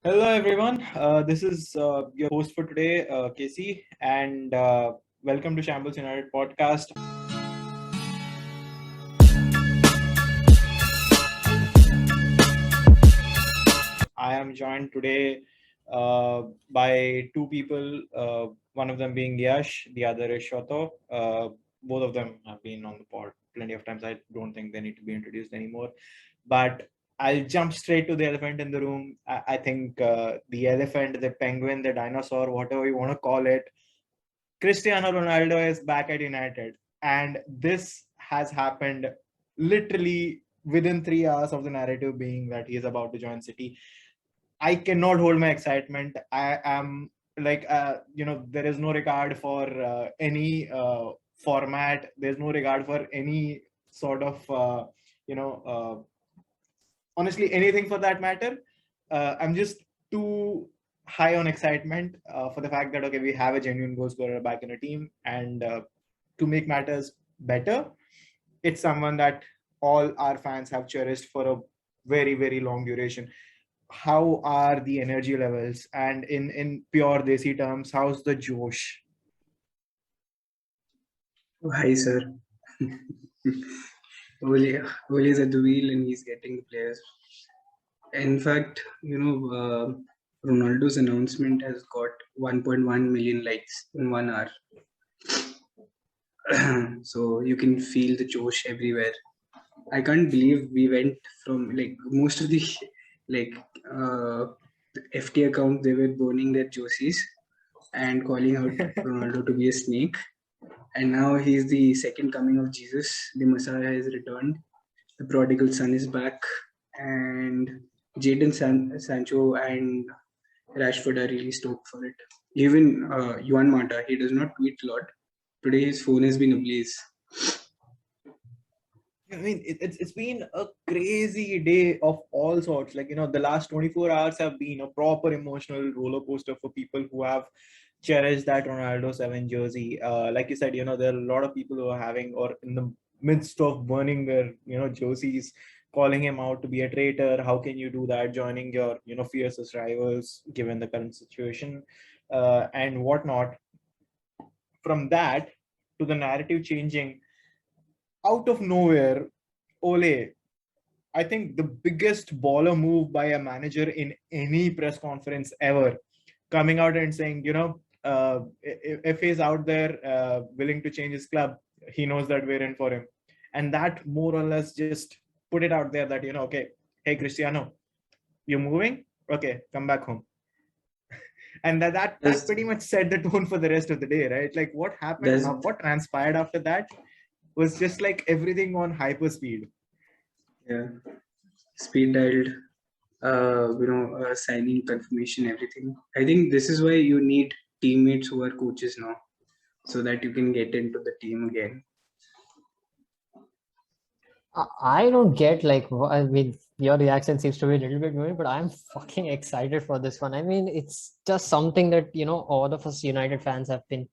Hello, everyone. This is your host for today, Casey, and welcome to Shambles United podcast. I am joined today by two people, one of them being Yash, the other is Shoto. Both of them have been on the pod plenty of times. I don't think they need to be introduced anymore. But I'll jump straight to the elephant in the room. I think the elephant, the penguin, the dinosaur, whatever you want to call it, Cristiano Ronaldo is back at United. And this has happened literally within 3 hours of the narrative being that he is about to join City. I cannot hold my excitement. I am like, there is no regard for any format. There's no regard for any sort of, honestly, anything for that matter. I'm just too high on excitement for the fact that, okay, we have a genuine goal scorer back in a team. And to make matters better, it's someone that all our fans have cherished for a very, very long duration. How are the energy levels, and in pure desi terms, how's the josh? Oh, hi, sir. Oli is at the wheel and he's getting the players. In fact, Ronaldo's announcement has got 1.1 million likes in 1 hour. So you can feel the josh everywhere. I can't believe we went from like most of the like the FT accounts, they were burning their jerseys and calling out Ronaldo to be a snake. And now he's the second coming of Jesus. The Messiah has returned. The Prodigal Son is back. And Sancho and Rashford are really stoked for it. Even Juan Mata, he does not tweet a lot. Today his phone has been ablaze. I mean, it's been a crazy day of all sorts. Like, the last 24 hours have been a proper emotional roller coaster for people who have cherished that Ronaldo 7 jersey. Like you said, there are a lot of people who are having, or in the midst of burning their, jerseys, calling him out to be a traitor. How can you do that? Joining your, fiercest rivals, given the current situation, and whatnot. From that to the narrative changing out of nowhere, Ole, I think the biggest baller move by a manager in any press conference ever, coming out and saying, if he's out there willing to change his club, he knows that we're in for him. And that more or less just put it out there that, okay, hey, Cristiano, you're moving? Okay, come back home. And that pretty much set the tone for the rest of the day, right? Like what happened, what transpired after that was just like everything on hyper speed. Yeah, speed dialed, signing confirmation, everything. I think this is why you need teammates who are coaches now, so that you can get into the team again. I don't get I mean, your reaction seems to be a little bit weird, but I'm fucking excited for this one. I mean, it's just something that, all of us United fans have been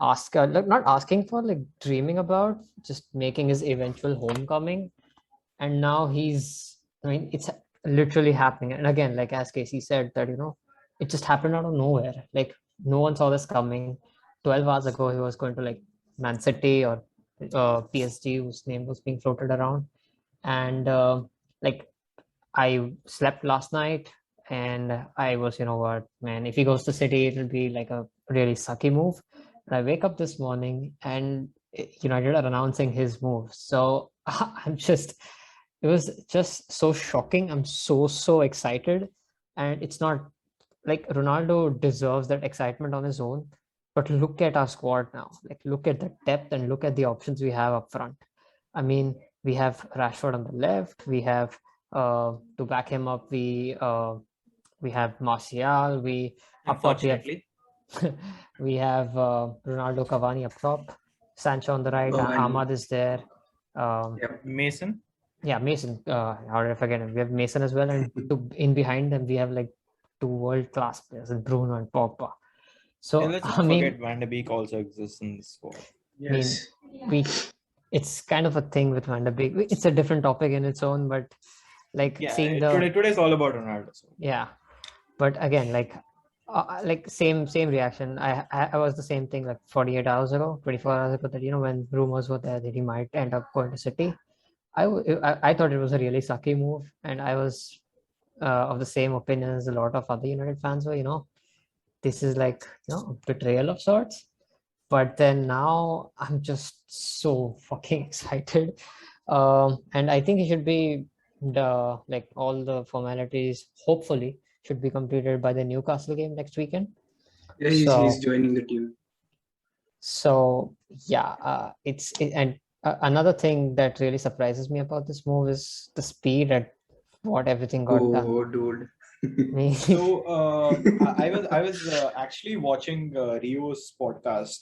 not asking for, like dreaming about, just making his eventual homecoming. And now I mean, it's literally happening. And again, like as Casey said, that, it just happened out of nowhere. Like no one saw this coming. 12 hours ago, he was going to like Man City or PSG, whose name was being floated around. And like I slept last night and I was, what, man, if he goes to City, it'll be like a really sucky move. And I wake up this morning and United are announcing his move. So it was just so shocking. I'm so excited. And it's not like Ronaldo deserves that excitement on his own. But look at our squad now. Like, look at the depth and look at the options we have up front. I mean, we have Rashford on the left. We have to back him up. We have Martial. We up top we have Ronaldo, Cavani up top. Sancho on the right. Ahmad is there. Mason. Yeah, Mason. How did I forget him? We have Mason as well, and in behind them we have like two world-class players, Bruno and Pogba. So let's not forget Van de Beek also exists in the squad. Yes. I mean, it's kind of a thing with Van de Beek. It's a different topic in its own, but like seeing today's all about Ronaldo. So. Yeah, But again, like same reaction. I was the same thing like 48 hours ago, 24 hours ago, that when rumors were there that he might end up going to City. I thought it was a really sucky move, and I was of the same opinion as a lot of other United fans were. This is like a betrayal of sorts. But then now I'm just so fucking excited, and I think it should be like all the formalities hopefully should be completed by the Newcastle game next weekend. Yeah, he's So joining the team. yeah, and another thing that really surprises me about this move is the speed at what everything got done. Oh, dude. So I was actually watching Rio's podcast.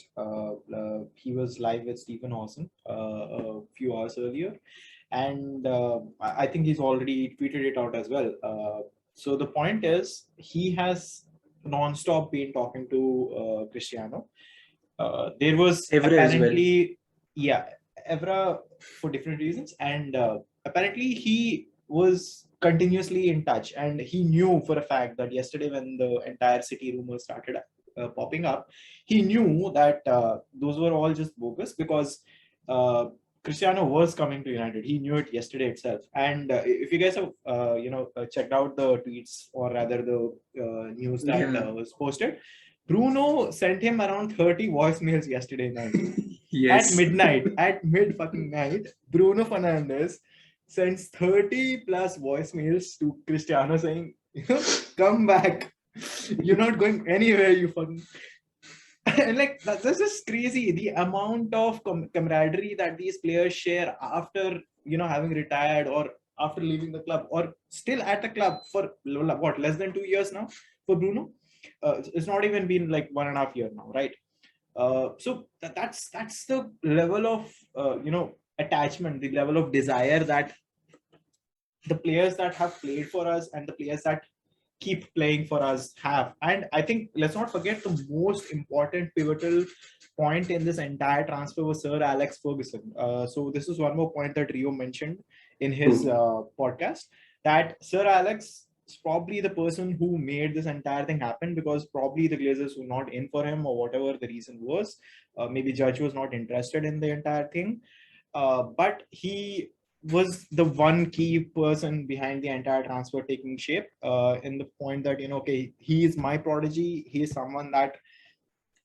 He was live with Stephen Hawson a few hours earlier, and I think he's already tweeted it out as well. So the point is, he has non-stop been talking to Cristiano. There was Evra as well. apparently, yeah, Evra for different reasons, and apparently he was continuously in touch, and he knew for a fact that yesterday when the entire City rumors started popping up, he knew that those were all just bogus because Cristiano was coming to United. He knew it yesterday itself. And if you guys have checked out the tweets, or rather the news that Yeah. was posted, Bruno sent him around 30 voicemails yesterday night. Yes. At midnight, at mid fucking night, Bruno Fernandes sends 30 plus voicemails to Cristiano saying, come back. You're not going anywhere, you fucking. And like, that's just crazy. The amount of camaraderie that these players share after, having retired or after leaving the club or still at the club for what, less than 2 years now for Bruno? It's not even been like 1.5 years now, right? So that's the level of attachment, the level of desire that the players that have played for us and the players that keep playing for us have. And I think let's not forget the most important pivotal point in this entire transfer was Sir Alex Ferguson. So this is one more point that Rio mentioned in his podcast, that Sir Alex is probably the person who made this entire thing happen, because probably the Glazers were not in for him or whatever the reason was. Maybe Judge was not interested in the entire thing. But he was the one key person behind the entire transfer taking shape, in the point that, okay, he is my prodigy. He is someone that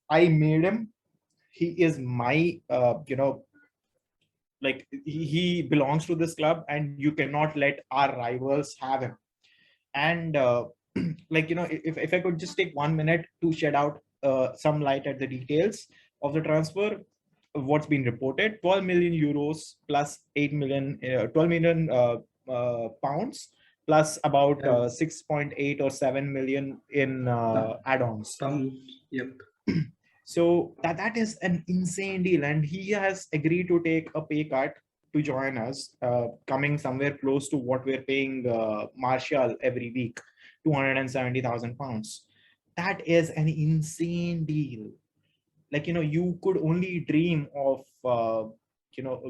I made him. He is my, like he belongs to this club, and you cannot let our rivals have him. And like, if I could just take 1 minute to shed out some light at the details of the transfer, what's been reported: 12 million euros plus 8 million, 12 million pounds, plus about 6.8 or 7 million in add-ons. Yep. So that is an insane deal, and he has agreed to take a pay cut to join us, coming somewhere close to what we're paying Martial every week, 270,000 pounds. That is an insane deal. Like, you could only dream of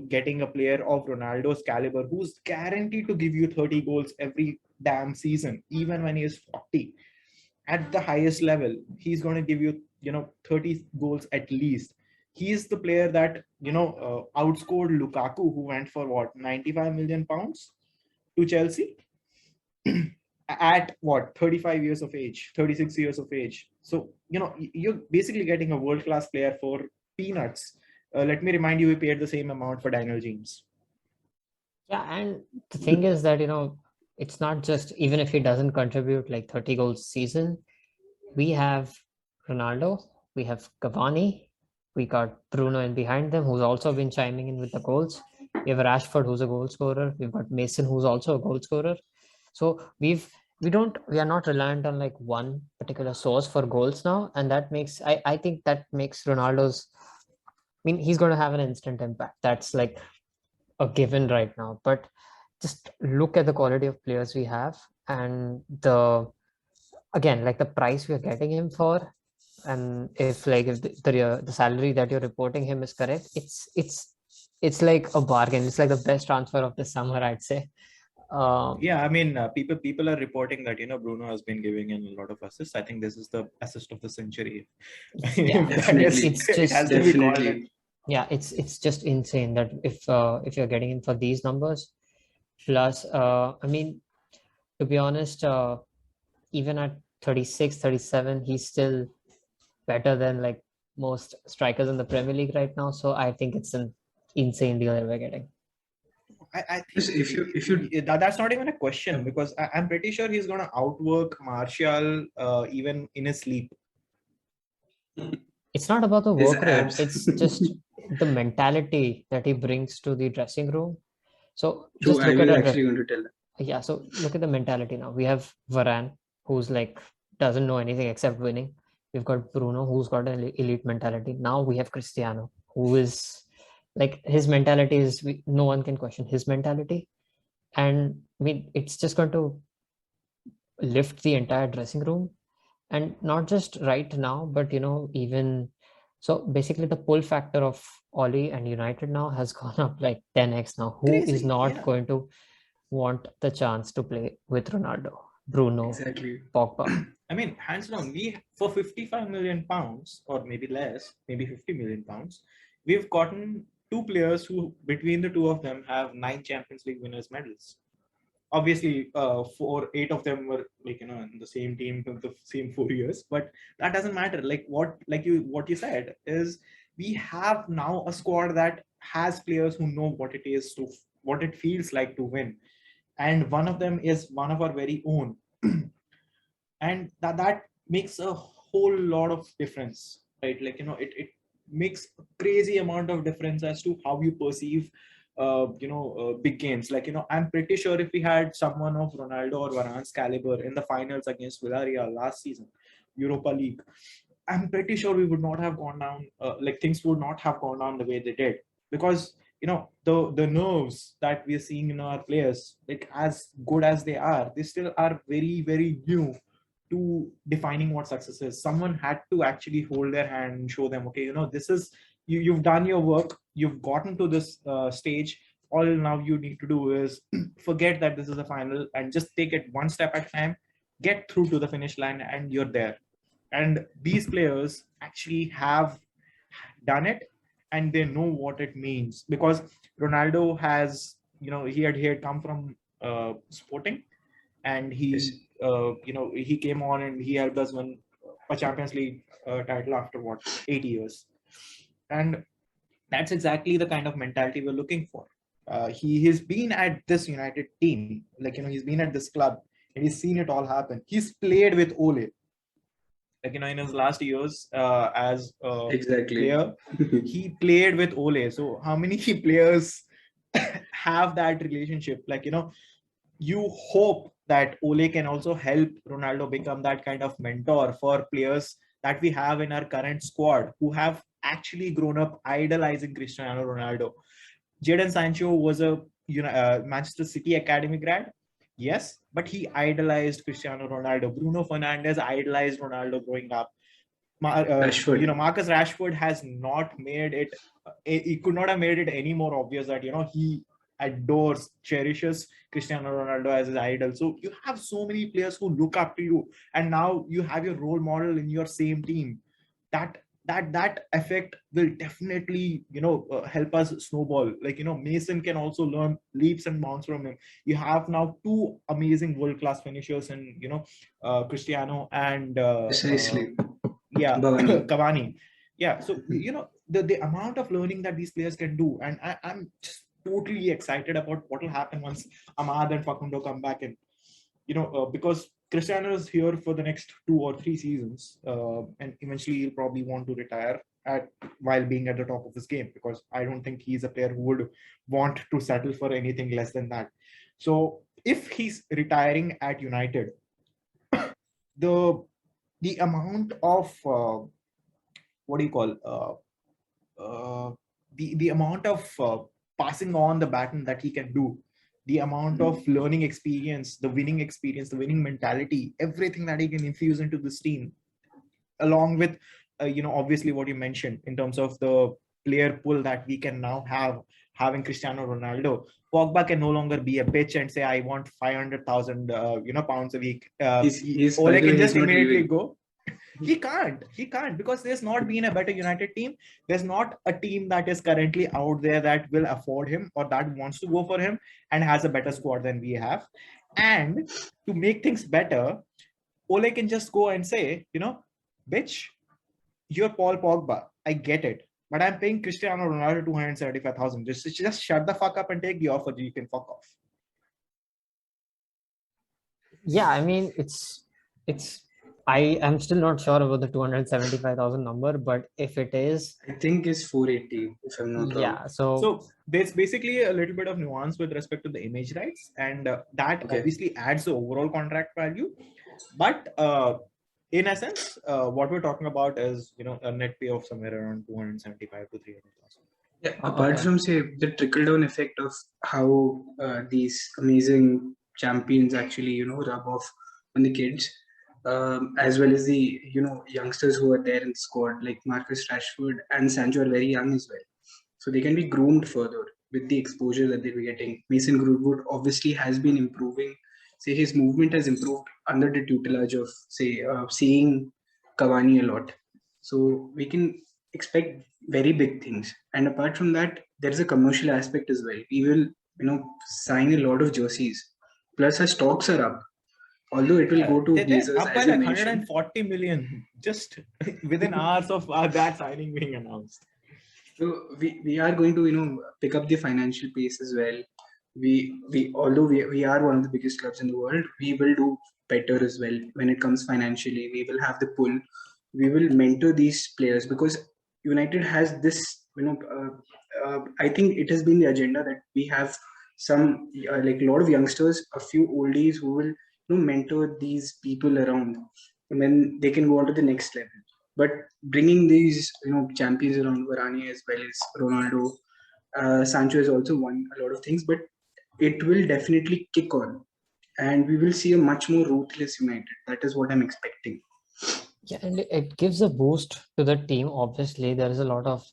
getting a player of Ronaldo's caliber who's guaranteed to give you 30 goals every damn season, even when he is 40. At the highest level, he's going to give you 30 goals at least. He's the player that outscored Lukaku, who went for what, 95 million pounds to Chelsea at what, 35 years of age, 36 years of age. So you're basically getting a world-class player for peanuts. Let me remind you, we paid the same amount for Daniel James. Yeah, and the thing is that it's not just, even if he doesn't contribute like 30 goals a season, we have Ronaldo, we have Cavani, we got Bruno in behind them, who's also been chiming in with the goals. We have Rashford, who's a goal scorer. We've got Mason, who's also a goal scorer. So we are not reliant on like one particular source for goals now, and that makes I think that makes Ronaldo's. I mean, he's going to have an instant impact. That's like a given right now. But just look at the quality of players we have, and again, like the price we are getting him for, and if the salary that you're reporting him is correct, it's like a bargain. It's like the best transfer of the summer, I'd say. Yeah, I mean, people are reporting that Bruno has been giving in a lot of assists. I think this is the assist of the century. Yeah, If that is, it's it has just to be called. Definitely. yeah, it's just insane that if you're getting him for these numbers, plus I mean, to be honest, even at 36, 37, he's still better than like most strikers in the Premier League right now. So I think it's an insane deal that we're getting. I Yes, think if you that's not even a question, because I'm pretty sure he's gonna outwork Martial even in his sleep. It's not about the his work rate, abs. it's just the mentality that he brings to the dressing room. So True, just I look at was our actually going to tell that. yeah, so look at the mentality now. We have Varane, who's like doesn't know anything except winning. We've got Bruno, who's got an elite mentality. Now we have Cristiano, who is like his mentality is no one can question his mentality. And I mean, it's just going to lift the entire dressing room, and not just right now, but even so. Basically, the pull factor of Oli and United now has gone up like 10x now. Who is Crazy, not yeah. going to want the chance to play with Ronaldo, Bruno, Exactly. Pogba? I mean, hands down, we for 55 million pounds, or maybe less, maybe 50 million pounds, we've gotten two players who, between the two of them, have 9 Champions League winners medals. Obviously, 8 of them were like in the same team for the same 4 years, but that doesn't matter. What you said is, we have now a squad that has players who know what it is to what it feels like to win, and one of them is one of our very own. And that makes a whole lot of difference, right? It makes a crazy amount of difference as to how you perceive big games. I'm pretty sure if we had someone of Ronaldo or Varane's caliber in the finals against Villarreal last season, Europa League, I'm pretty sure we would not have gone down, things would not have gone down the way they did, because the nerves that we're seeing in our players, like as good as they are, they still are very, very new to defining what success is. Someone had to actually hold their hand and show them, okay, this is you've done your work, you've gotten to this stage. All now you need to do is forget that this is a final and just take it one step at a time, get through to the finish line, and you're there. And these players actually have done it, and they know what it means, because Ronaldo has, he had come from Sporting, and Yes. he came on and he helped us win a Champions League title after what, 8 years. And that's exactly the kind of mentality we're looking for. He has been at this United team, he's been at this club, and he's seen it all happen. He's played with Ole, in his last years as a Exactly. player. He played with Ole. So how many players have that relationship? You hope that Ole can also help Ronaldo become that kind of mentor for players that we have in our current squad, who have actually grown up idolizing Cristiano Ronaldo. Jadon Sancho was a Manchester City academy grad, yes, but he idolized Cristiano Ronaldo. Bruno Fernandes idolized Ronaldo growing up. Rashford. Marcus Rashford has not made it. He could not have made it any more obvious that he adores, cherishes Cristiano Ronaldo as his idol. So you have so many players who look up to you, and now you have your role model in your same team. That effect will definitely help us snowball. Mason can also learn leaps and bounds from him. You have now two amazing world class finishers in Cristiano and Precisely. yeah, Bhavani. Cavani. Yeah, so the amount of learning that these players can do, and I'm just totally excited about what will happen once Ahmad and Facundo come back in. Because Cristiano is here for the next 2 or 3 seasons, and eventually he'll probably want to retire at while being at the top of his game, because I don't think he's a player who would want to settle for anything less than that. So if he's retiring at United, the the amount of what do you call the amount of passing on the baton that he can do, the amount of learning experience, the winning experience, the winning mentality, everything that he can infuse into this team, along with obviously what you mentioned in terms of the player pool that we can now have having Cristiano Ronaldo, Pogba can no longer be a bitch and say, I want 500,000 pounds a week. Ole can just immediately go. He can't because there's not been a better United team. There's not a team that is currently out there that will afford him or that wants to go for him and has a better squad than we have. And to make things better, Ole can just go and say, bitch, you're Paul Pogba. I get it. But I'm paying Cristiano Ronaldo 275,000. Just shut the fuck up and take the offer. You can fuck off. Yeah, I mean, I am still not sure about the 275,000 number, but if it is, I think it's 480 if I'm not wrong. yeah. So there's basically a little bit of nuance with respect to the image rights, and that obviously adds the overall contract value. But in essence, what we're talking about is a net pay of somewhere around 275 to 300,000. Yeah, apart from say the trickle down effect of how these amazing champions actually rub off on the kids, as well as the youngsters who are there in the squad like Marcus Rashford and Sancho are very young as well, so they can be groomed further with the exposure that they'll be getting. Mason Greenwood obviously has been improving. Say his movement has improved under the tutelage of seeing Cavani a lot, so we can expect very big things. And apart from that, there is a commercial aspect as well. We will sign a lot of jerseys, plus our stocks are up, although it will go to Glazers, up by like 140 million just within hours of that signing being announced. So we are going to pick up the financial pace as well. Although we are one of the biggest clubs in the world, we will do better as well when it comes financially. We will have the pull. We will mentor these players because United has this. I think it has been the agenda that we have some like a lot of youngsters, a few oldies who will mentor these people around, and then they can go on to the next level. But bringing these champions around, Varane as well as Ronaldo, Sancho has also won a lot of things, but it will definitely kick on, and we will see a much more ruthless United. That is what I'm expecting. Yeah, and it gives a boost to the team. Obviously, there is a lot of,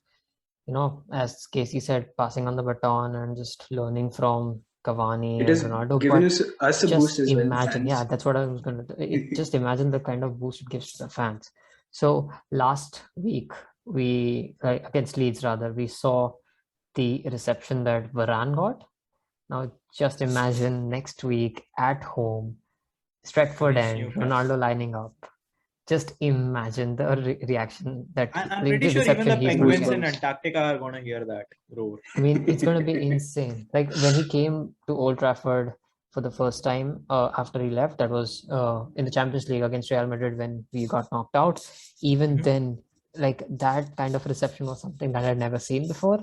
as Casey said, passing on the baton and just learning from Cavani and Ronaldo. Given us a boost as well. Imagine, yeah, that's what I was going to do. Just imagine the kind of boost it gives to the fans. So last week, against Leeds rather, we saw the reception that Varane got. Now just imagine next week at home, Stretford End, Ronaldo lining up. Just imagine the reaction that I'm pretty sure even the Penguins in Antarctica are going to hear that roar. I mean, it's going to be insane. Like when he came to Old Trafford for the first time after he left, that was in the Champions League against Real Madrid when we got knocked out. Even then, like that kind of reception was something that I'd never seen before.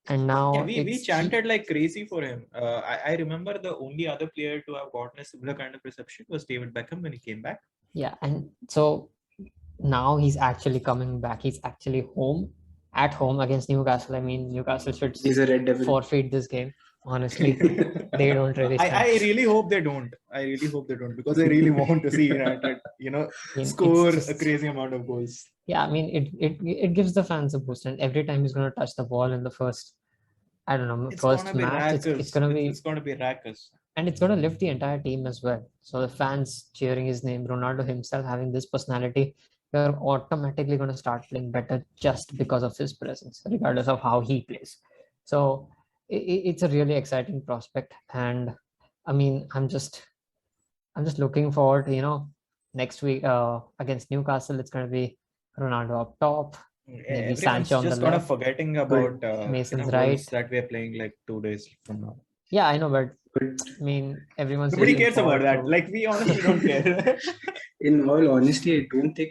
And now we chanted like crazy for him. I remember the only other player to have gotten a similar kind of reception was David Beckham when he came back. Yeah, and so now he's actually coming back. He's actually at home against Newcastle. I mean, Newcastle should forfeit this game. Honestly, they don't really. I really hope they don't. Because I really want to see United, score a crazy amount of goals. Yeah, I mean, it gives the fans a boost, and every time he's going to touch the ball in the first, I don't know, first match, it's going to be Rackers. And it's going to lift the entire team as well. So the fans cheering his name, Ronaldo himself having this personality, you're automatically going to start playing better just because of his presence, regardless of how he plays. So it's a really exciting prospect. And I mean, I'm just looking forward to, next week against Newcastle, it's going to be Ronaldo up top. Maybe Sancho on the left. Just kind of forgetting about Mason's right that we're playing like 2 days from now. Yeah, I know, but I mean, nobody cares about that. Like, we honestly don't care. In all honesty, I don't think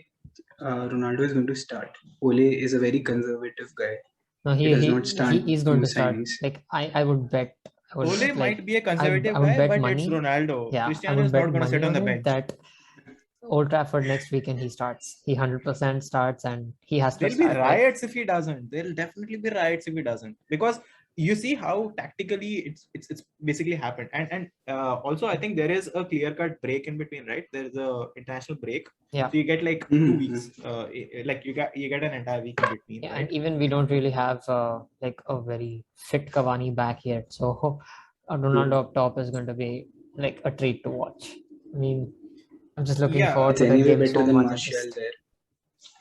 Ronaldo is going to start. Ole is a very conservative guy. No, he is going to start. Like, I would bet. Ole might be a conservative guy, but it's Ronaldo. Yeah, Cristiano is not going to sit on the bench. That Old Trafford next weekend he starts. He 100% starts, and he has to. There'll be riots if he doesn't. There'll definitely be riots if he doesn't, because you see how tactically it's basically happened, and also I think there is a clear cut break in between, right? There is a international break, Yeah. so you get like Mhm, 2 weeks, like you get an entire week in between, Yeah, right? and even we don't really have like a very fit Cavani back yet. So Ronaldo up top is going to be like a treat to watch. I mean, I'm just looking Yeah, forward It's to the anyway game better so than much. I Martial just, there.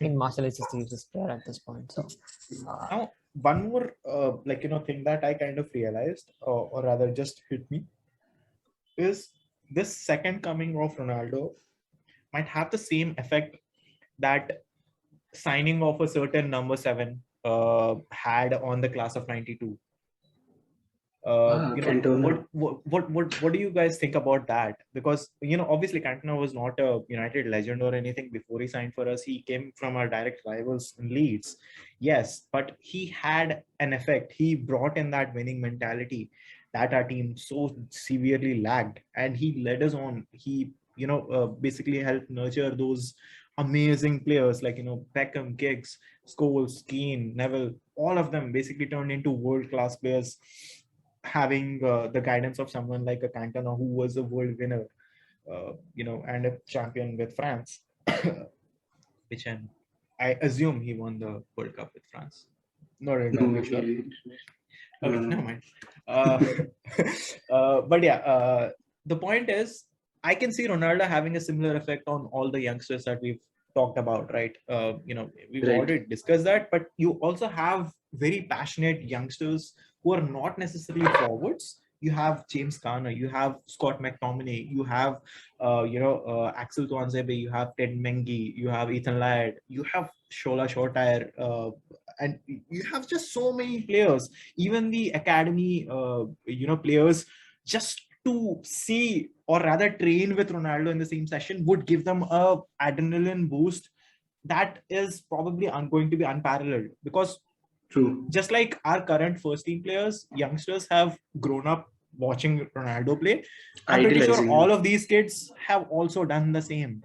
I mean, Marcel is just the useless player at this point. So now one more thing that I kind of realized, or rather just hit me, is this second coming of Ronaldo might have the same effect that signing of a certain number 7 had on the class of 92. Cantona. What do you guys think about that? Because obviously Cantona was not a United legend or anything before he signed for us. He came from our direct rivals in Leeds, yes, but he had an effect. He brought in that winning mentality that our team so severely lacked, and he led us on. He basically helped nurture those amazing players like Beckham, Giggs, Scholes, Keane, Neville. All of them basically turned into world class players, having the guidance of someone like a Cantona, who was a world winner, and a champion with France, which I assume he won the World Cup with France. Not No, entirely sure. no, Okay, no. never mind. Uh, but yeah, the point is, I can see Ronaldo having a similar effect on all the youngsters that we've talked about, right? We've Right. already discussed that, but you also have very passionate youngsters who are not necessarily forwards. You have James Garner, you have Scott McTominay, you have, Axel Tuanzebe, you have Ted Mengi, you have Ethan Laird, you have Shola Shortire, and you have just so many players, even the academy players, just to see or rather train with Ronaldo in the same session would give them a adrenaline boost that is probably going to be unparalleled, because True. just like our current first team players, youngsters have grown up watching Ronaldo play. I'm pretty sure Idolizing all him. of these kids have also done the same.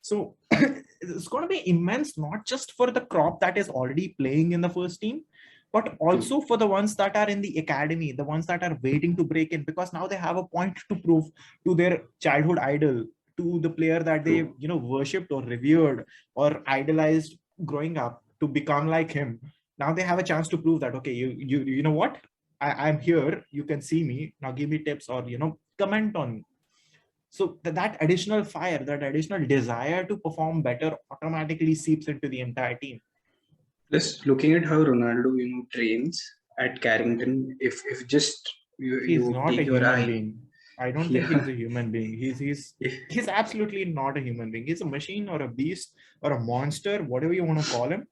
So it's going to be immense, not just for the crop that is already playing in the first team, but True. also for the ones that are in the academy, the ones that are waiting to break in, because now they have a point to prove to their childhood idol, to the player that they True. worshipped or revered or idolized growing up, to become like him. Now they have a chance to prove that, okay, you know what, I'm here, you can see me now, give me tips or comment on me. So that additional fire, that additional desire to perform better automatically seeps into the entire team. Just looking at how Ronaldo, trains at Carrington, if just He's you not a take your human eye, being. I don't think he's yeah, a human being. He's if, he's absolutely not a human being. He's a machine or a beast or a monster, whatever you want to call him,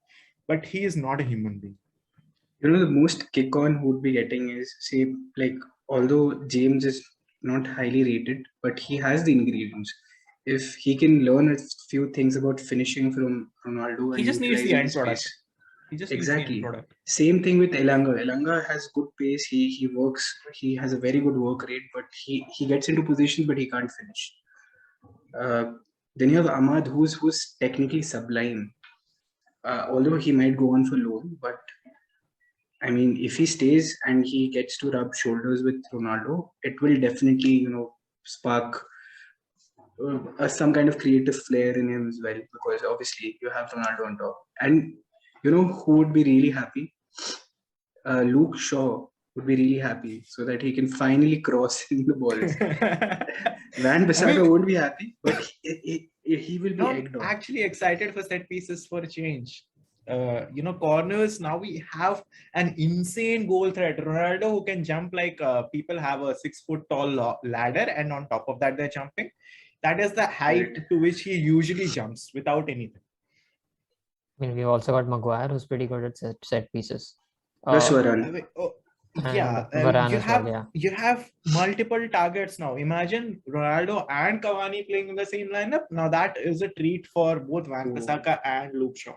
but he is not a human being. the most kick on who would be getting is, say, like, although James is not highly rated, but he has the ingredients. If he can learn a few things about finishing from Ronaldo He and just needs the utilizing end his pace. product. He just needs the end Exactly. product. Same thing with Elanga. Elanga has good pace. He works. He has a very good work rate, but he gets into positions, but he can't finish. Then you have Ahmad, who's technically sublime. Although he might go on for loan, but I mean, if he stays and he gets to rub shoulders with Ronaldo, it will definitely, spark some kind of creative flair in him as well. Because obviously you have Ronaldo on top, and who would be really happy? Luke Shaw would be really happy so that he can finally cross in the balls. Van I Bissaka mean, won't be happy, but he will be I'm egged on. actually excited for set pieces for a change. Corners, now we have an insane goal threat. Ronaldo, who can jump like people have a 6 foot tall ladder, and on top of that, they're jumping. That is the height Right. to which he usually jumps without anything. I mean, we've also got Maguire, who's pretty good at set pieces. Plus I Varane. mean, oh, And yeah, Varane as well, yeah. you have multiple targets now. Imagine Ronaldo and Cavani playing in the same lineup. Now that is a treat for both Van Oh, Bissaka and Luke Shaw.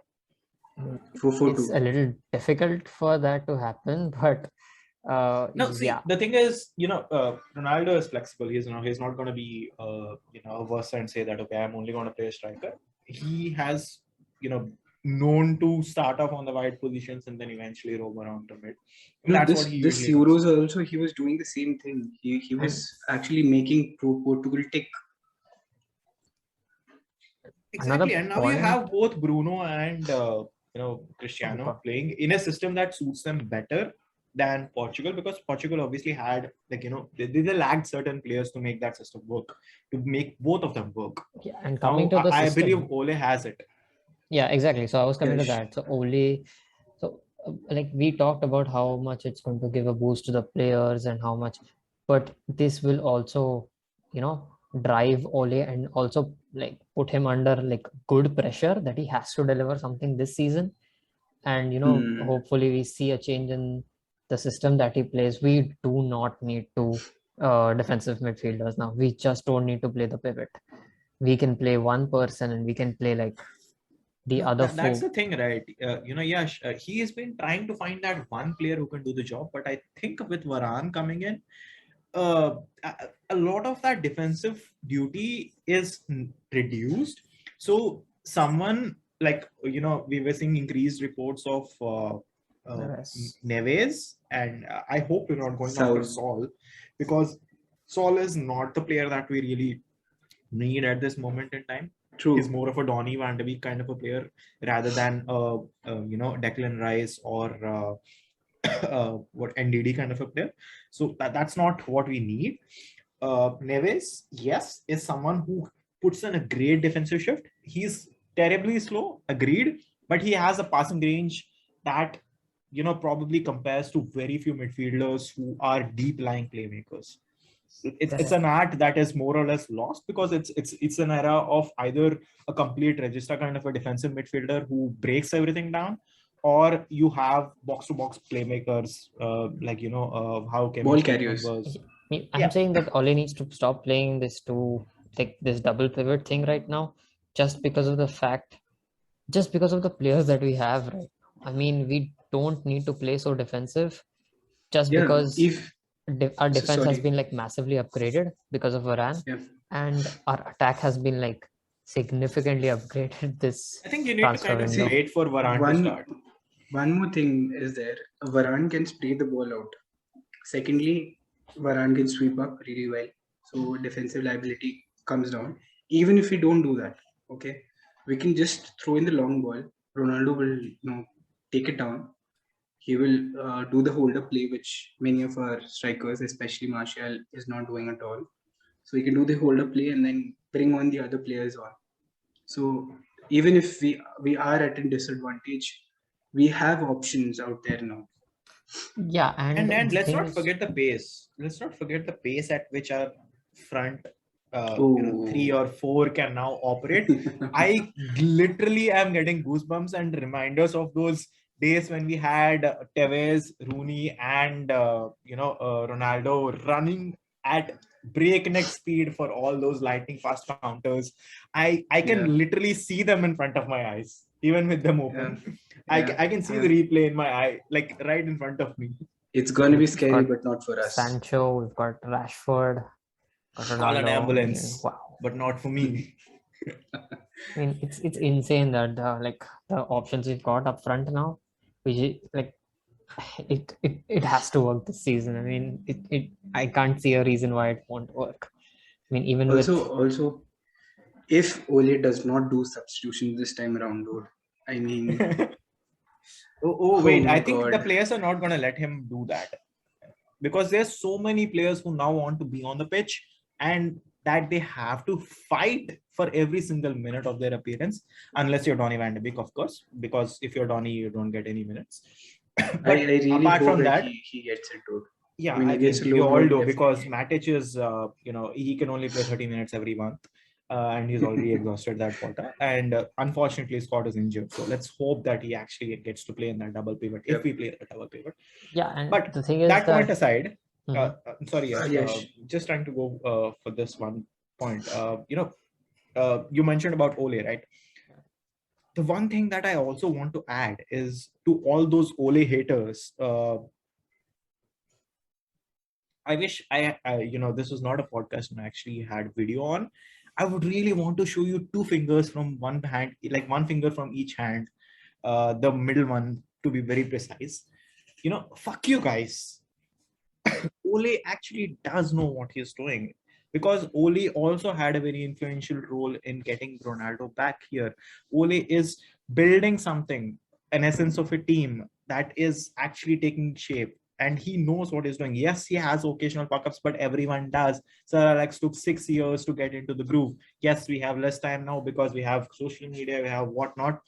It's 4-4-2. a little difficult for that to happen, but No, see, yeah. the thing is, Ronaldo is flexible. He's not going to be, averse and say that, okay, I'm only going to play a striker. He has, known to start off on the wide positions and then eventually roam around to mid. No, That's what he this usually does. Euros also he was doing the same thing. He was actually making Portugal tick. Exactly, Another and now you point. have both Bruno and Cristiano Okay. playing in a system that suits them better than Portugal, because Portugal obviously had they lacked certain players to make that system work, to make both of them work. Yeah, and Now coming to the I system. believe Ole has it. Yeah, exactly. So I was coming to Yes. that. So only, so like we talked about how much it's going to give a boost to the players and how much, but this will also, drive Ole and also like put him under like good pressure that he has to deliver something this season. And hopefully we see a change in the system that he plays. We do not need to defensive midfielders now. We just don't need to play the pivot. We can play one person and we can play like the other That's four. the thing, right? Yash, he has been trying to find that one player who can do the job, but I think with Varane coming in, a lot of that defensive duty is reduced. So someone like we were seeing increased reports of Neves, and I hope we're not going after Saul, because Saul is not the player that we really need at this moment in time. True. He's more of a Donny van de Beek kind of a player rather than Declan Rice or what NDD kind of a player. So that's not what we need. Neves, yes, is someone who puts in a great defensive shift. He's terribly slow, agreed, but he has a passing range that probably compares to very few midfielders who are deep lying playmakers. It's an art that is more or less lost, because it's an era of either a complete register kind of a defensive midfielder who breaks everything down, or you have box to box playmakers how Kevin Ball Strootman carriers. was. I'm saying that Ole needs to stop playing this this double pivot thing right now, just because of the players that we have right now. I mean, we don't need to play so defensive just because our defense has been like massively upgraded because of Varane, and our attack has been like significantly upgraded this I think you need to kind of window. wait for Varane to start. One more thing is there. Varane can spray the ball out. Secondly, Varane can sweep up really well. So defensive liability comes down. Even if we don't do that, okay, we can just throw in the long ball. Ronaldo will take it down. He will do the hold-up play, which many of our strikers, especially Martial, is not doing at all. So he can do the hold-up play and then bring on the other players on. So even if we are at a disadvantage, we have options out there now. Yeah, and let's not forget the pace. Let's not forget the pace at which our front 3 or 4 can now operate. I literally am getting goosebumps and reminders of those days when we had Tevez, Rooney, and Ronaldo running at breakneck speed for all those lightning fast counters. I can literally see them in front of my eyes, even with them open. I can see the replay in my eye, like right in front of me. It's going to be scary, but not for us. Sancho, we've got Rashford, got Ronaldo. Call an ambulance, wow, but not for me. I mean, it's insane that the options we've got up front now, which like it has to work this season. I mean, I can't see a reason why it won't work. I mean, even also, if Ole does not do substitution this time around, dude, I mean, wait, I think the players are not going to let him do that, because there's so many players who now want to be on the pitch, and that they have to fight for every single minute of their appearance, unless you're Donny van de Beek, of course, because if you're Donny, you don't get any minutes. But I really apart hope from that, he gets it, dude. Yeah, I think we all do, because Matic is, he can only play 30 minutes every month, and he's already exhausted that quota. And unfortunately, Scott is injured. So let's hope that he actually gets to play in that double pivot, if we play a double pivot. Yeah, and but the thing is that point aside, sorry, Yes. just trying to go for this one point. You mentioned about Ole, right? The one thing that I also want to add is, to all those Ole haters, I wish I this was not a podcast and I actually had video on. I would really want to show you 2 fingers from one hand, like one finger from each hand, the middle one to be very precise. Fuck you guys. Ole actually does know what he's doing, because Ole also had a very influential role in getting Ronaldo back here. Ole is building something, an essence of a team that is actually taking shape, and he knows what he's doing. Yes, he has occasional fuck-ups, but everyone does. Sir Alex took 6 years to get into the groove. Yes, we have less time now because we have social media, we have whatnot,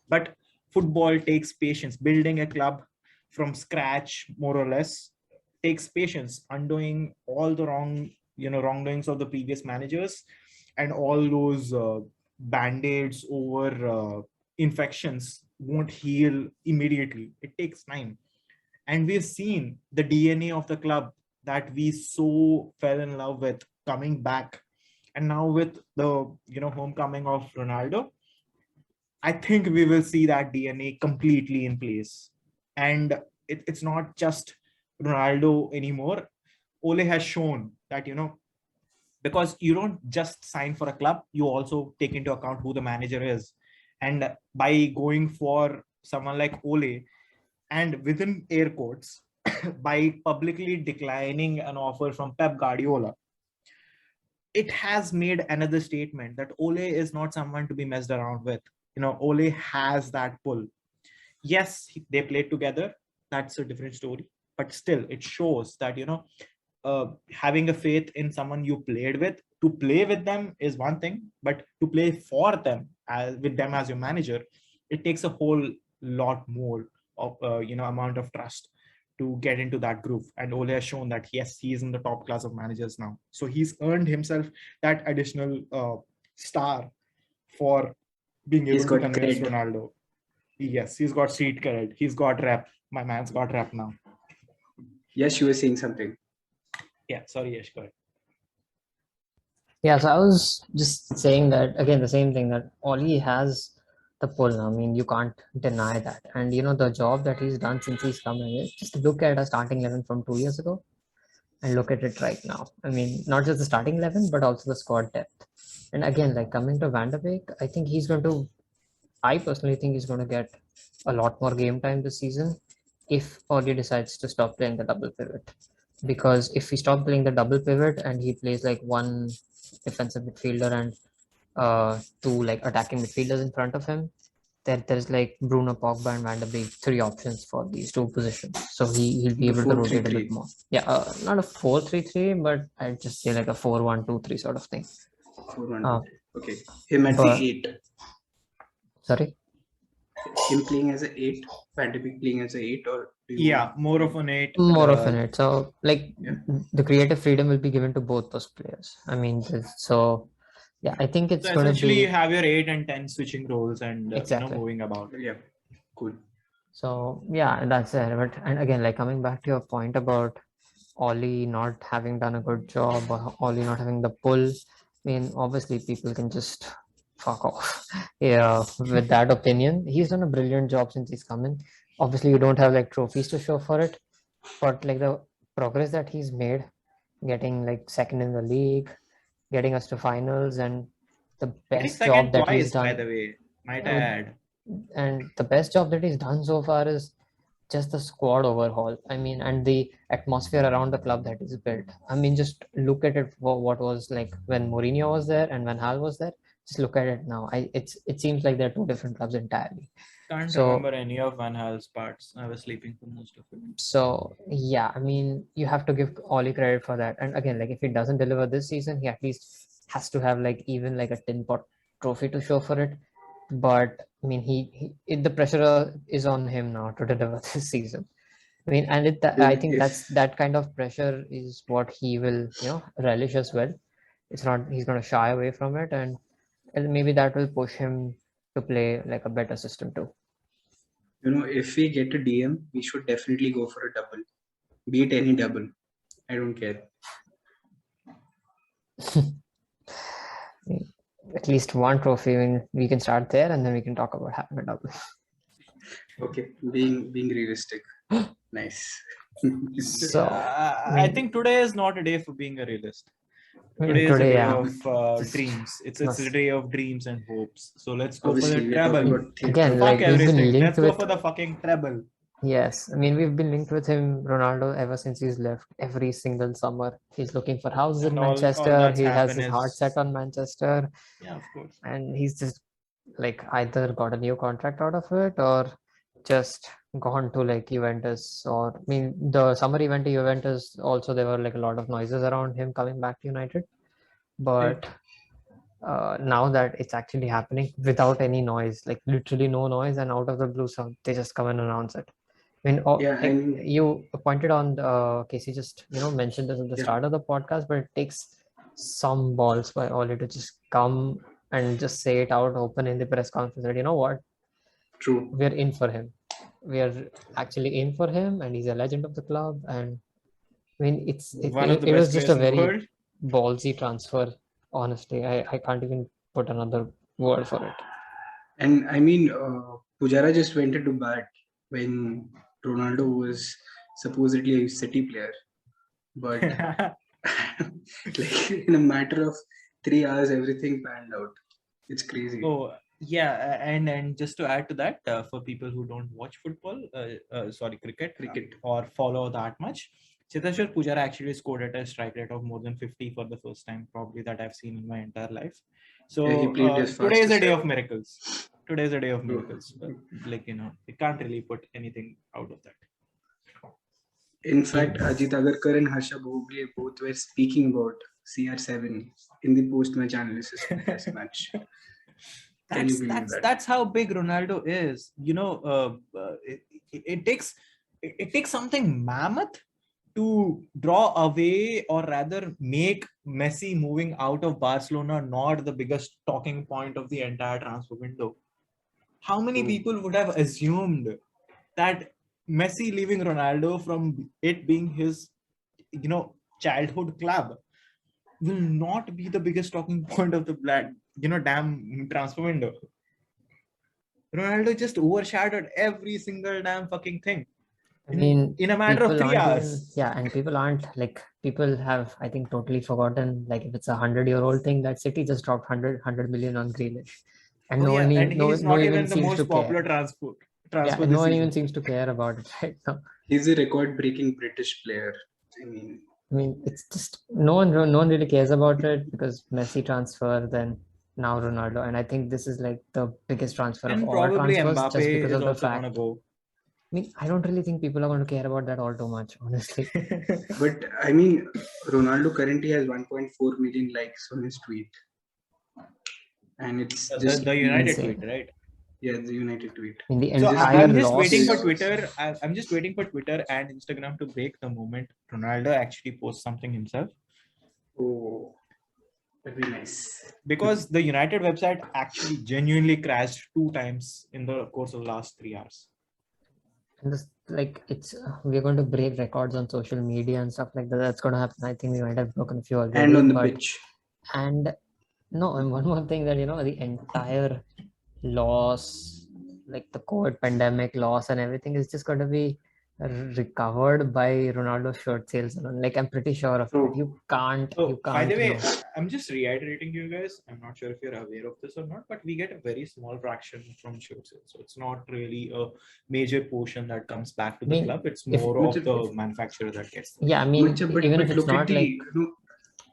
but football takes patience. Building a club from scratch, more or less, takes patience. Undoing all the wrongdoings of the previous managers, and all those band-aids over infections won't heal immediately. It takes time. And we've seen the DNA of the club that we so fell in love with coming back. And now with the homecoming of Ronaldo, I think we will see that DNA completely in place. And it's not just Ronaldo anymore. Ole has shown that, because you don't just sign for a club, you also take into account who the manager is. And by going for someone like Ole, and within air quotes, by publicly declining an offer from Pep Guardiola, it has made another statement that Ole is not someone to be messed around with. Ole has that pull. Yes, they played together. That's a different story. But still, it shows that, having a faith in someone you played with, to play with them is one thing, but to play for them, with them as your manager, it takes a whole lot more of, amount of trust to get into that groove. And Ole has shown that, yes, he's in the top class of managers now. So he's earned himself that additional star for being He's able to got convince cred. Ronaldo. Yes, he's got street cred. He's got rep. My man's got rep now. Yes, you were saying something. Yeah, sorry, Yash, go ahead. Yeah, so I was just saying that again, the same thing, that Oli has the pull. I mean, you can't deny that. And the job that he's done since he's come in, just look at a starting 11 from 2 years ago and look at it right now. I mean, not just the starting 11, but also the squad depth. And again, like coming to Van de Beek, I personally think he's going to get a lot more game time this season if Oli decides to stop playing the double pivot. Because if he stops playing the double pivot and he plays like one defensive midfielder and two like attacking midfielders in front of him, there's like Bruno, Pogba, and Van de Beek, three options for these two positions. So he'll be The able to rotate a bit 4-3-3. more. Yeah, not a 4-3-3, but I'd just say like a 4-1-2-3 sort of thing. 4-1-2-3. Okay. Him at but- the 8. Sorry. Him playing as an 8. Van de Beek playing as an 8, or do you Yeah, want- more of an 8. More of an it. So like Yeah. the creative freedom will be given to both those players. I mean, so yeah, I think it's So going to essentially, be you have your 8 and 10 switching roles and Exactly. moving about. Yeah. Cool. So yeah, that's it. But and again, like coming back to your point about Ollie not having done a good job or Ollie not having the pull, I mean, obviously people can just fuck off. Yeah, with that opinion, he's done a brilliant job since he's come in. Obviously, you don't have like trophies to show for it, but like the progress that he's made, getting like second in the league, getting us to finals, and the Getting best second job that he's twice, by done, the way, might I with- add. and the best job that he's done so far is just the squad overhaul. I mean, and the atmosphere around the club that is built. I mean, just look at it for what was like when Mourinho was there and when Hal was there. Just look at it now. It seems like they're two different clubs entirely. Can't So- remember any of Van Hal's parts. I was sleeping for most of it. So yeah, I mean, you have to give Oli credit for that. And again, like if he doesn't deliver this season, he at least has to have like even like a tin pot trophy to show for it. But I mean, the pressure is on him now to deliver this season. I mean, and I think If- that kind of pressure is what he will relish as well. It's not he's going to shy away from it, and maybe that will push him to play like a better system too. If we get a DM, we should definitely go for a double. Be it any double. I don't care. At least one trophy, we can start there, and then we can talk about having a double. Okay. Being realistic. Nice. So I think today is not a day for being a realist. Today is a Today, day yeah. of Just dreams. It's must- a day of dreams and hopes. So let's go for Obviously, the we're talking treble. about theatre. Again, Fuck like we've been everything. linked Let's go with. for the fucking treble. Yes, I mean we've been linked with him, Ronaldo, ever since he's left. Every single summer, he's looking for houses in And all Manchester. that's He has happened his heart set is, on Manchester, yeah, of course. and he's just like either got a new contract out of it or just gone to like Juventus. Or I mean, the summer event to Juventus also there were like a lot of noises around him coming back to United, but now that it's actually happening without any noise, like literally no noise, and out of the blue, so they just come and announce it. I mean, Yeah, like and you pointed on, Casey just mentioned this at the yeah, start of the podcast, but it takes some balls by Oli to just come and just say it out open in the press conference that you know what, true. we're in for him. We are actually in for him, and he's a legend of the club. And I mean, One of the it was best just players a in the very world. ballsy transfer. Honestly, I can't even put another word for it. And I mean, Pujara just went into bat when Ronaldo was supposedly a City player, but like in a matter of 3 hours, everything panned out. It's crazy. Oh yeah, and just to add to that, for people who don't watch football, cricket, Cricket. or follow that much, Chetashwar Pujara actually scored at a strike rate of more than 50 for the first time, probably that I've seen in my entire life. Yeah, he So played his today is a fastest day of ever. miracles. Today is a day of True. miracles. Like we can't really put anything out of that. In fact, Ajit Agarkar and Harsha Bhogle both were speaking about CR7 in the post-match analysis of this match. Can you believe that? That's how big Ronaldo is. It takes something mammoth to draw away, or rather make Messi moving out of Barcelona not the biggest talking point of the entire transfer window. How many True. people would have assumed that Messi leaving Ronaldo, from it being his childhood club, will not be the biggest talking point of the damn transfer window? Ronaldo just overshadowed every single damn fucking thing I mean, in a matter of people 3 aren't even, hours. yeah, and people aren't like, people have, I think, totally forgotten, like, if it's a 100-year-old thing, that City just dropped 100 million on Grealish. And Oh no yeah, one, and he's no not even even the seems to most popular care. Yeah, transfer and no this one even season. seems to care about it right now. He's a record-breaking British player. I mean, it's just no one really cares about it because Messi transfer, then now Ronaldo, and I think this is like the biggest transfer of And all probably transfers, just Mbappe because is of the also gonna fact. go. I mean, I don't really think people are going to care about that all too much, honestly. But I mean, Ronaldo currently has 1.4 million likes on his tweet, and it's just the United insane. tweet, right? Yeah, the United tweet. In the And entire I'm just loss. waiting for chaos. Twitter. I'm just waiting for Twitter and Instagram to break the moment Ronaldo actually posts something himself. Oh, that'd be nice. Because the United website actually genuinely crashed 2 times in the course of the last 3 hours. And this, like, it's we're going to break records on social media and stuff like that. That's going to happen. I think we might have broken a few already. And on the pitch. And no, and one more thing, that the entire loss, like the COVID pandemic loss and everything, is just going to be recovered by Ronaldo shirt sales alone. Like, I'm pretty sure of it. You can't. By the way, know. I'm just reiterating to you guys. I'm not sure if you're aware of this or not, but we get a very small fraction from shirt sales. So it's not really a major portion that comes back to the club. It's more of the manufacturer that gets them. Yeah, I mean, but even if it's look not at the, like,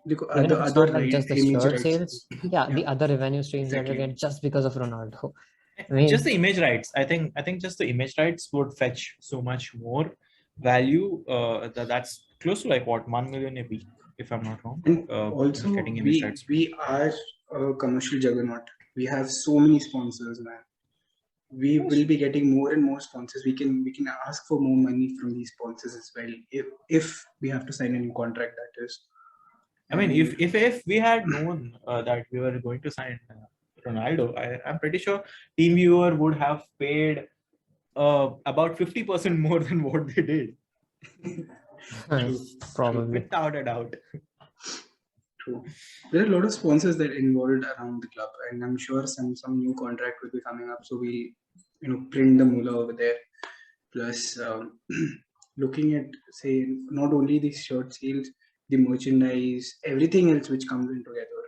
even if it's not like just the shirt sales, yeah, the other revenue streams that we get just because of Ronaldo. I mean, just the image rights. I think just the image rights would fetch so much more value. That's close to like what, 1 million a week, if I'm not wrong. And also, getting image rights. we are a commercial juggernaut. We have so many sponsors, man. We will be getting more and more sponsors. We can ask for more money from these sponsors as well, if we have to sign a new contract, that is. I mean, if we had known that we were going to sign Ronaldo, I'm pretty sure TeamViewer would have paid about 50% more than what they did. Probably. Without a doubt. True. There are a lot of sponsors that are involved around the club, and I'm sure some new contract will be coming up. So we, print the moolah over there. Plus, looking at, say, not only the shirt sales, the merchandise, everything else which comes in together,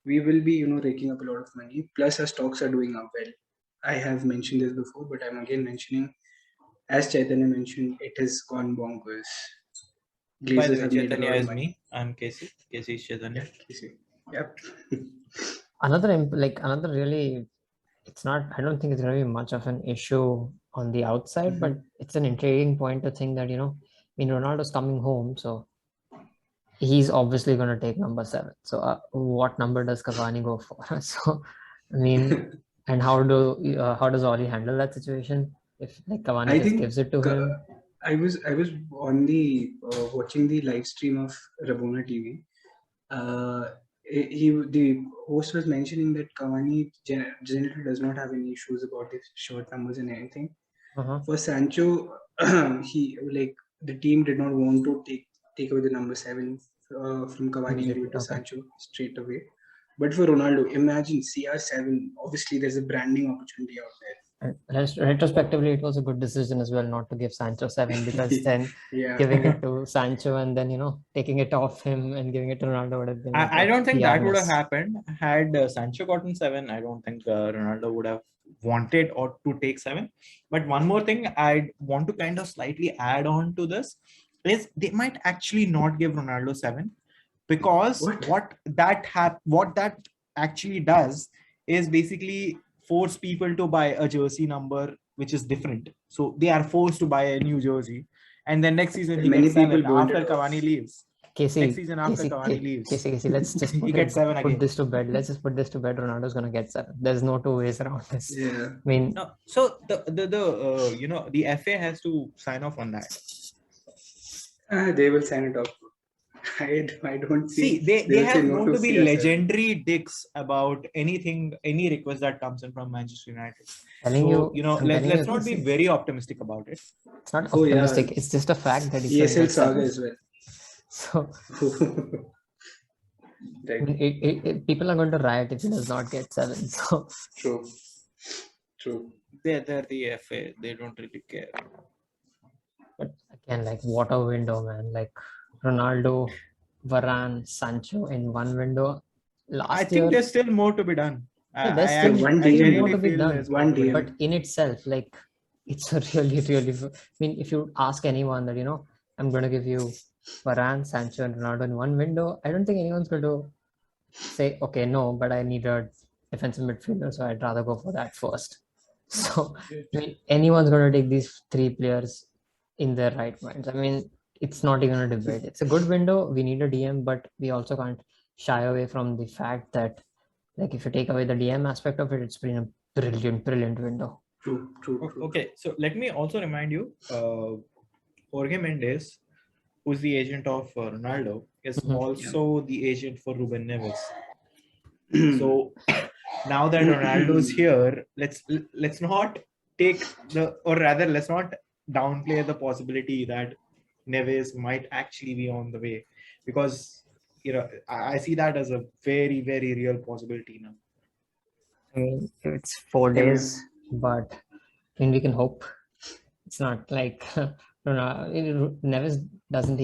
we will be, raking up a lot of money. Plus, our stocks are doing up well. I have mentioned this before, but I'm again mentioning, as Chaitanya mentioned, it has gone bonkers. By the Glazers way, have made a Chaitanya lot of is money. me. I'm Casey. Casey is Chaitanya. Yep. Another really, it's not, I don't think it's going to be much of an issue on the outside, but it's an intriguing point to think that, Ronaldo's coming home, so he's obviously going to take number 7. So what number does Cavani go for? So, I mean, and how does Oli handle that situation if like Cavani I just think gives it to him? I was on the watching the live stream of Rabona TV. The host was mentioning that Cavani generally does not have any issues about his short numbers and anything. For Sancho, the team did not want to take away the number 7 from Cavani and give it to Sancho straight away. But for Ronaldo, imagine CR7. Obviously, there's a branding opportunity out there. And retrospectively, it was a good decision as well not to give Sancho 7, because then giving it to Sancho and then taking it off him and giving it to Ronaldo would have been. I don't think that would have happened had Sancho gotten 7. I don't think Ronaldo would have wanted or to take 7. But one more thing I want to kind of slightly add on to this is they might actually not give Ronaldo 7, because what that actually does is basically force people to buy a jersey number which is different. So they are forced to buy a new jersey, and then next season he gets 7 after Cavani leaves. Next season after Cavani leaves. Casey, let's just he gets 7 again. Put this to bed. Let's just put this to bed. Ronaldo's gonna get 7. There's no two ways around this. Yeah. I mean, no, so the FA has to sign off on that. They will sign it off. I don't see they have known to be legendary dicks about any request that comes in from Manchester United. Let's not be very optimistic about it. It's not optimistic. It's just a fact that it's ESL saga as well. So people are going to riot if he does not get 7. So true. They're the FA. They don't really care. But again, like, what a window, man! Like Ronaldo, Varane, Sancho in one window. I think there's still more to be done. There's still more to be done. One day, but in itself, like, it's a really, really. I mean, if you ask anyone that I'm going to give you Varane, Sancho, and Ronaldo in one window, I don't think anyone's going to say, okay, no, but I need a defensive midfielder, so I'd rather go for that first. So, I mean, anyone's going to take these 3 players in their right minds. I mean, it's not even a debate. It's a good window. We need a DM, but we also can't shy away from the fact that, like, if you take away the DM aspect of it, it's been a brilliant window. True. Okay, so let me also remind you, Jorge Mendes, who's the agent of Ronaldo, is also the agent for Ruben Neves. So now that Ronaldo's here, let's not let's not downplay the possibility that Neves might actually be on the way, because I see that as a very, very real possibility now. I mean, it's 4 days, but I mean, we can hope. It's not like Neves hasn't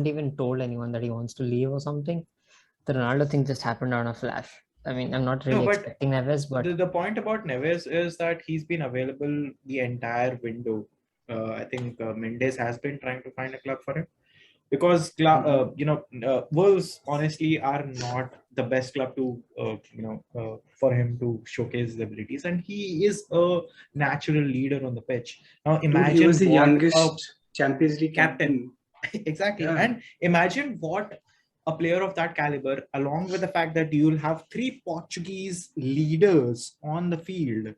even told anyone that he wants to leave or something. The Ronaldo thing just happened on a flash. I mean, I'm not really expecting Neves, but the point about Neves is that he's been available the entire window. I think Mendes has been trying to find a club for him, because Wolves honestly are not the best club to for him to showcase his abilities, and he is a natural leader on the pitch. Now imagine he was the youngest Champions League captain. Exactly. And imagine what a player of that caliber, along with the fact that you'll have 3 Portuguese leaders on the field,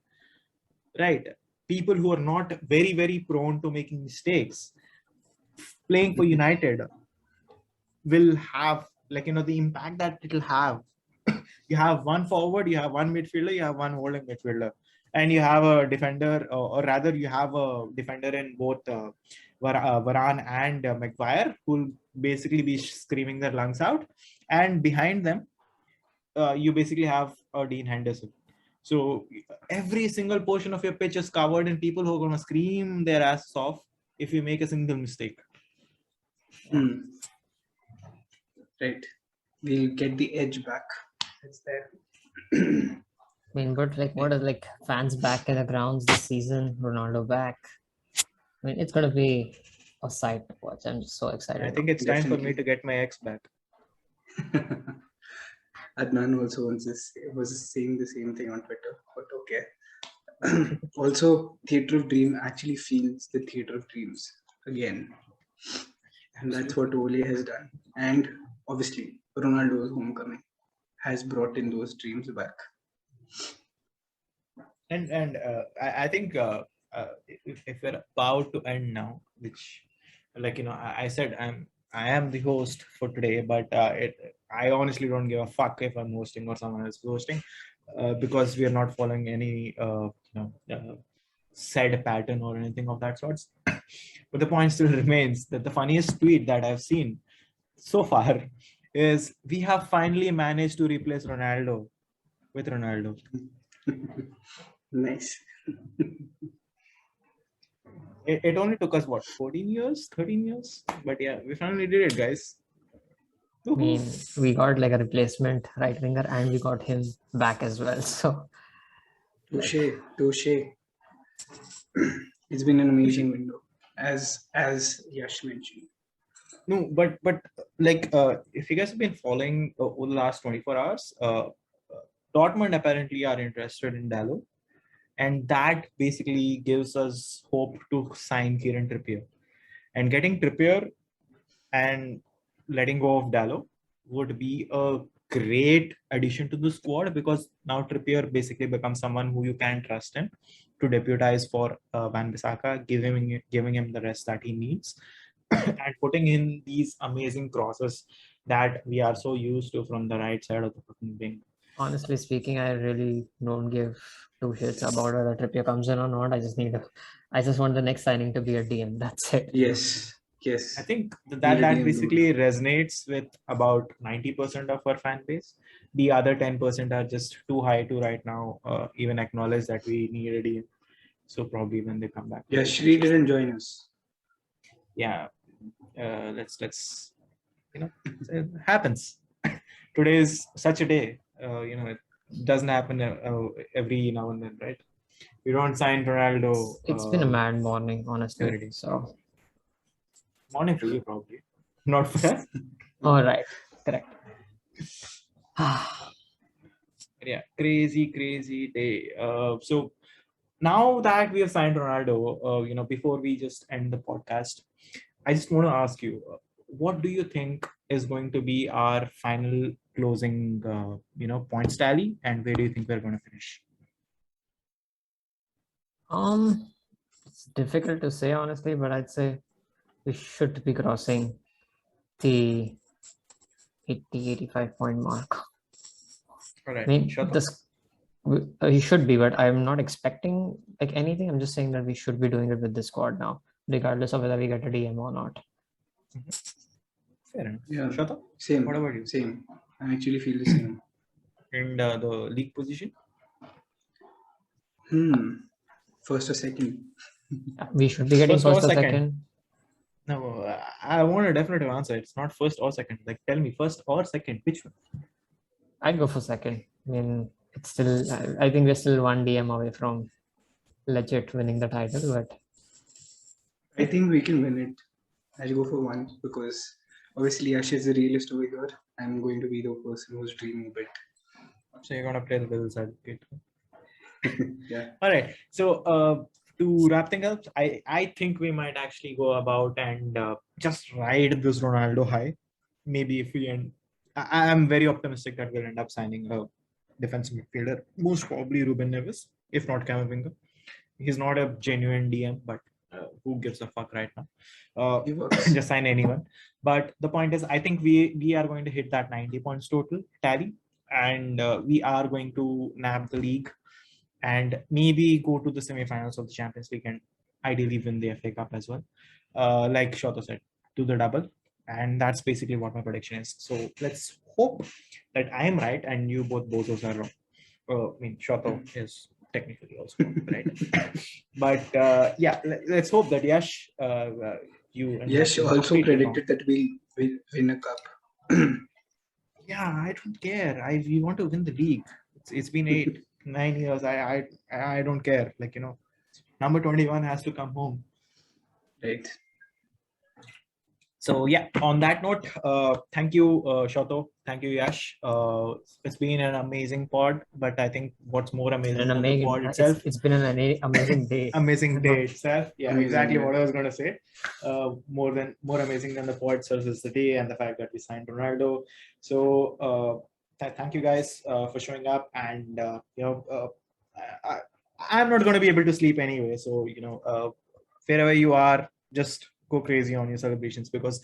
right? People who are not very, very prone to making mistakes, playing for United, will have, the impact that it will have. You have 1 forward, you have 1 midfielder, you have 1 holding midfielder, and you have a defender, or rather you have a defender in both Varane and Maguire, who will basically be screaming their lungs out, and behind them you basically have Dean Henderson. So every single portion of your pitch is covered in people who are going to scream their asses off if you make a single mistake. right? We'll get the edge back. It's there. I mean, but like, what are like fans back in the grounds this season? Ronaldo back. I mean, it's gonna be a sight to watch. I'm just so excited. I think it's time for me Definitely. to get my ex back. Adnan also was saying the same thing on Twitter, but okay. Also, Theatre of Dream actually feels the Theatre of Dreams again. And that's what Ole has done. And obviously, Ronaldo's homecoming has brought in those dreams back. And I think if we're about to end now, which, like, I said I am the host for today, but I honestly don't give a fuck if I'm hosting or someone else is hosting, because we are not following any said pattern or anything of that sorts. But the point still remains that the funniest tweet that I've seen so far is, we have finally managed to replace Ronaldo with Ronaldo. Nice. It only took us what, 14 years, 13 years, but yeah, we finally did it, guys. I mean, we got like a replacement right winger, and we got him back as well. So Touche. It's been an amazing window, as Yash mentioned. No, but like, if you guys have been following over the last 24 hours, Dortmund apparently are interested in Dalot, and that basically gives us hope to sign Kieran Trippier. And getting Trippier and letting go of Dalot would be a great addition to the squad, because now Trippier basically becomes someone who you can trust in to deputize for Van Bissaka, giving him the rest that he needs, and putting in these amazing crosses that we are so used to from the right side of the fucking wing. honestly speaking, I really don't give two shits about whether Trippier comes in or not. I just want the next signing to be a DM. That's it. Yes. I think that Already basically resonates with about 90% of our fan base. The other 10% are just too high to right now even acknowledge that we need a DM. So probably when they come back. Yeah, Shri didn't join us. Yeah, let's it happens. Today is such a day. It doesn't happen every now and then, right? We don't sign Ronaldo. It's been a mad morning, honestly. every day. So Morning for you, probably. Not for us. all right, correct. Yeah, crazy day. So now that we have signed Ronaldo, before we just end the podcast, I just want to ask you, what do you think is going to be our final closing, points tally, and where do you think we're going to finish? It's difficult to say honestly, but I'd say we should be crossing the 85 point mark. All right. I mean, he should be, but I'm not expecting like anything. I'm just saying that we should be doing it with the squad now, regardless of whether we get a DM or not. Fair enough. Yeah. Shata? Same. What about you? Same. I actually feel the same. And the league position? First or second? We should be getting first or second. No, I want a definitive answer. It's not first or second. Like, tell me first or second. Which one? I'd go for second. I mean, it's still. I think we're still one DM away from legit winning the title, but I think we can win it. I'll go for one because obviously Yash is the realist over here. I'm going to be the person who's dreaming a bit. So you're gonna play the devil's advocate. Yeah. All right. So to wrap things up, I think we might actually go about and just ride this Ronaldo high. Maybe if we end, I am very optimistic that we'll end up signing a defensive midfielder, most probably Ruben Neves, if not Camavinga. He's not a genuine DM, but who gives a fuck right now? Just sign anyone. But the point is, I think we are going to hit that 90 points total tally, and we are going to nab the league and maybe go to the semi-finals of the Champions League and ideally win the FA Cup as well. Like Shoto said, do the double. And that's basically what my prediction is. So let's hope that I am right and you both bozos are wrong. I mean, Shoto is technically also wrong, right? But yeah, let's hope that Yash, you and Yash also predicted that we'll win a cup. Yeah, I don't care. We want to win the league. It's been 8, 9 years. I don't care. Like, number 21 has to come home. Right. So yeah, on that note, thank you, Shoto. Thank you, Yash. It's been an amazing pod, but I think what's more amazing An than the amazing, pod itself, it's been an amazing day. amazing day itself. Yeah, Amazing, exactly yeah. what I was going to say. More amazing than the pod itself is the day and the fact that we signed Ronaldo. So thank you guys for showing up, and I, I'm not going to be able to sleep anyway. So wherever you are, just go crazy on your celebrations, because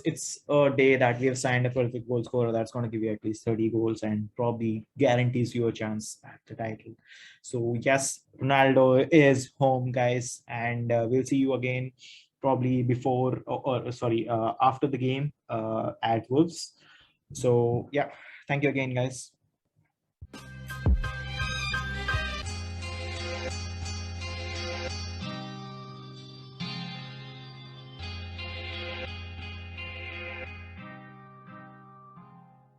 it's a day that we have signed a prolific goal scorer that's going to give you at least 30 goals and probably guarantees you a chance at the title. So yes, Ronaldo is home, guys, and we'll see you again probably before or sorry after the game at Wolves. So yeah, thank you again, guys.